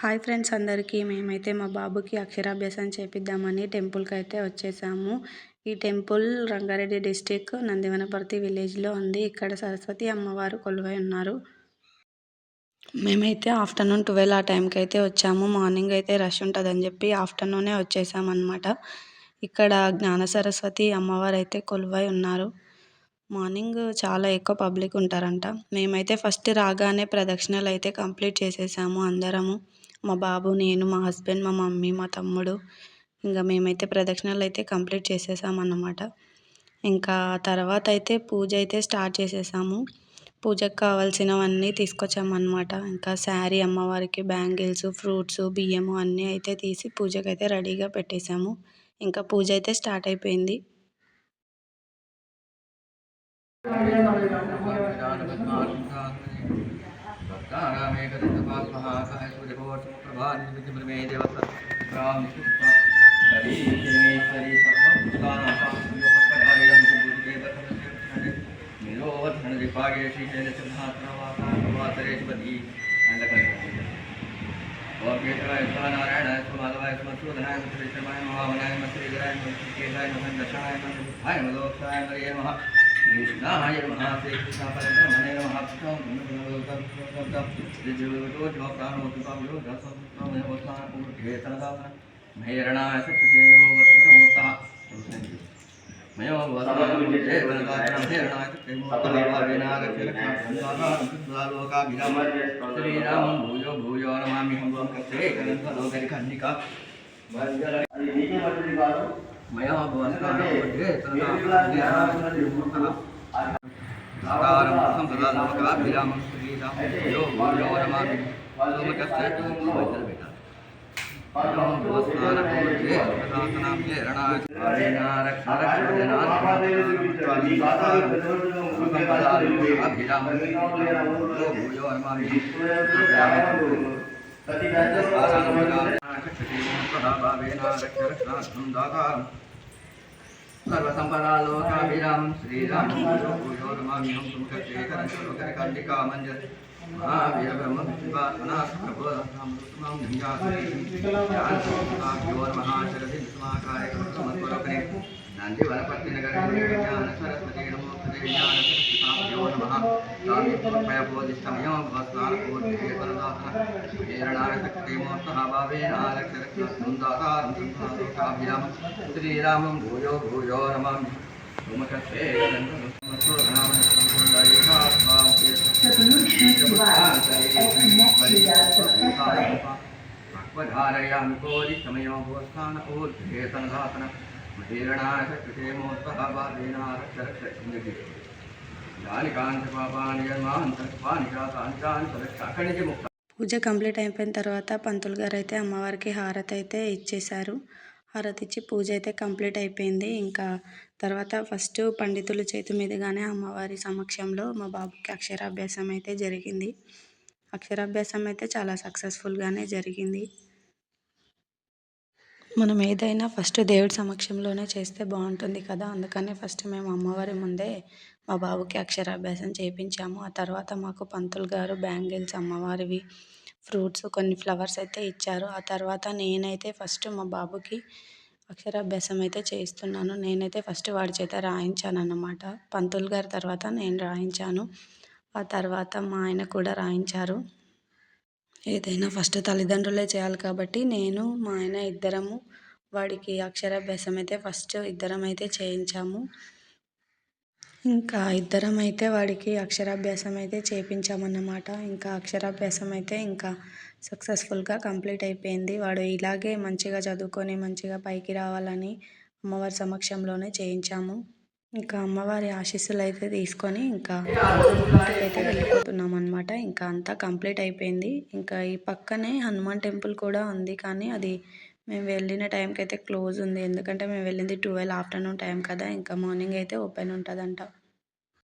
Hi friends అందరికీ మేమైతే మా బాబుకి అక్షరాభ్యాసం చేపిద్దామని టెంపుల్కి అయితే వచ్చేసాము. ఈ టెంపుల్ రంగారెడ్డి డిస్టిక్ నందివనపర్తి విలేజ్లో ఉంది. ఇక్కడ సరస్వతి అమ్మవారు కొలువై ఉన్నారు. మేమైతే ఆఫ్టర్నూన్ 12 ఆ టైంకి అయితే వచ్చాము. మార్నింగ్ అయితే రష్ ఉంటుందని చెప్పి ఆఫ్టర్నూనే వచ్చేసామన్నమాట. ఇక్కడ జ్ఞాన సరస్వతి అమ్మవారు అయితే కొలువై ఉన్నారు. మార్నింగ్ చాలా ఎక్కువ పబ్లిక్ ఉంటారంట. మేమైతే ఫస్ట్ రాగానే ప్రదక్షిణలు అయితే కంప్లీట్ చేసేసాము అందరము. మా బాబు, నేను, మా హస్బెండ్, మా మమ్మీ, మా తమ్ముడు ఇంకా మేమైతే ప్రదక్షిణలు అయితే కంప్లీట్ చేసేసామన్నమాట. ఇంకా తర్వాత అయితే పూజ అయితే స్టార్ట్ చేసేసాము. పూజకు కావాల్సినవన్నీ తీసుకొచ్చామన్నమాట. ఇంకా శారీ, అమ్మవారికి బ్యాంగిల్స్, ఫ్రూట్స్, బియ్యము అన్నీ అయితే తీసి పూజకైతే రెడీగా పెట్టేశాము. ఇంకా పూజ అయితే స్టార్ట్ అయిపోయింది. कृष्णाय नमः श्रीकृष्णपरब्रह्मणे नमः महेरणाय सत्यसेयोगतमूर्तः श्रीरामं भूयो भूयो नमामि हम कन्निका मया संप्रदानमकाभिरामं श्रीरामं भूयो भूयो नमामि सर्वसंपदालोकाभिरामं श्रीरामं भूयो नमामि हम सुमुखशेखरकलिका मंजर महावीरब्रह्म शिवात्मनाप्रबोधं ध्यायो नमः शरदि समाकार्यक्रमस्वरूपिणे नंदिवनपत्तिनगरे ज्ञान सरस्वती नमोस्तुते ज्ञान सरस्वती नमः स्वामी बोधिष्ठमयो भस्मानपूर्तिकेतनदासः प्रेरणाय शक्तिमोत्तः भावेन आलक्ष्यरक्षणदातारं संसारोकाभिरामं श्रीरामं भूयो भूयो नमामि धारयामि कोदिष्ठमयो भस्मान ऊर्ध्वेतनदासन प्रेरणाय शक्तिमोत्तः भावेन आलक्ष्यरक्षणदातारं పూజ కంప్లీట్ అయిపోయిన తర్వాత పంతులు గారు అయితే అమ్మవారికి హారతి అయితే ఇచ్చేశారు. హారతి ఇచ్చి పూజ అయితే కంప్లీట్ అయిపోయింది. ఇంకా తర్వాత ఫస్ట్ పండితుల చేతి మీదుగానే అమ్మవారి సమక్షంలో మా బాబుకి అక్షరాభ్యాసం అయితే జరిగింది. అక్షరాభ్యాసం అయితే చాలా సక్సెస్ఫుల్గానే జరిగింది. మనం ఏదైనా ఫస్ట్ దేవుడి సమక్షంలోనే చేస్తే బాగుంటుంది కదా. అందుకనే ఫస్ట్ మేము అమ్మవారి ముందే మా బాబుకి అక్షరాభ్యాసం చేయించాము. ఆ తర్వాత మాకు పంతులు గారు బ్యాంగిల్స్, అమ్మవారివి, ఫ్రూట్స్, కొన్ని ఫ్లవర్స్ అయితే ఇచ్చారు. ఆ తర్వాత నేనైతే ఫస్ట్ మా బాబుకి అక్షరాభ్యాసం అయితే చేయిస్తున్నాను. నేనైతే ఫస్ట్ వాడి చేత రాయించాను అన్నమాట. పంతులు గారి తర్వాత నేను రాయించాను. ఆ తర్వాత మా ఆయన కూడా రాయించారు. ఏదైనా ఫస్ట్ తల్లిదండ్రులే చేయాలి కాబట్టి నేను, మా ఆయన ఇద్దరము వాడికి అక్షరాభ్యాసం అయితే ఫస్ట్ ఇద్దరం అయితే చేయించాము. ఇంకా ఇద్దరం అయితే వాడికి అక్షరాభ్యాసం అయితే చేయించామన్నమాట. ఇంకా అక్షరాభ్యాసం అయితే ఇంకా సక్సెస్ఫుల్గా కంప్లీట్ అయిపోయింది. వాడు ఇలాగే మంచిగా చదువుకొని మంచిగా పైకి రావాలని అమ్మవారి సమక్షంలోనే చేయించాము. ఇంకా అమ్మవారి ఆశీస్సులు అయితే తీసుకొని ఇంకా ఇంటికైతే వెళ్ళిపోతున్నాం అనమాట. ఇంకా అంతా కంప్లీట్ అయిపోయింది. ఇంకా ఈ పక్కనే హనుమాన్ టెంపుల్ కూడా ఉంది, కానీ అది మేము వెళ్ళిన టైంకి అయితే క్లోజ్ ఉంది. ఎందుకంటే మేము వెళ్ళింది 12 ఆఫ్టర్నూన్ టైం కదా. ఇంకా మార్నింగ్ అయితే ఓపెన్ ఉంటుందంట.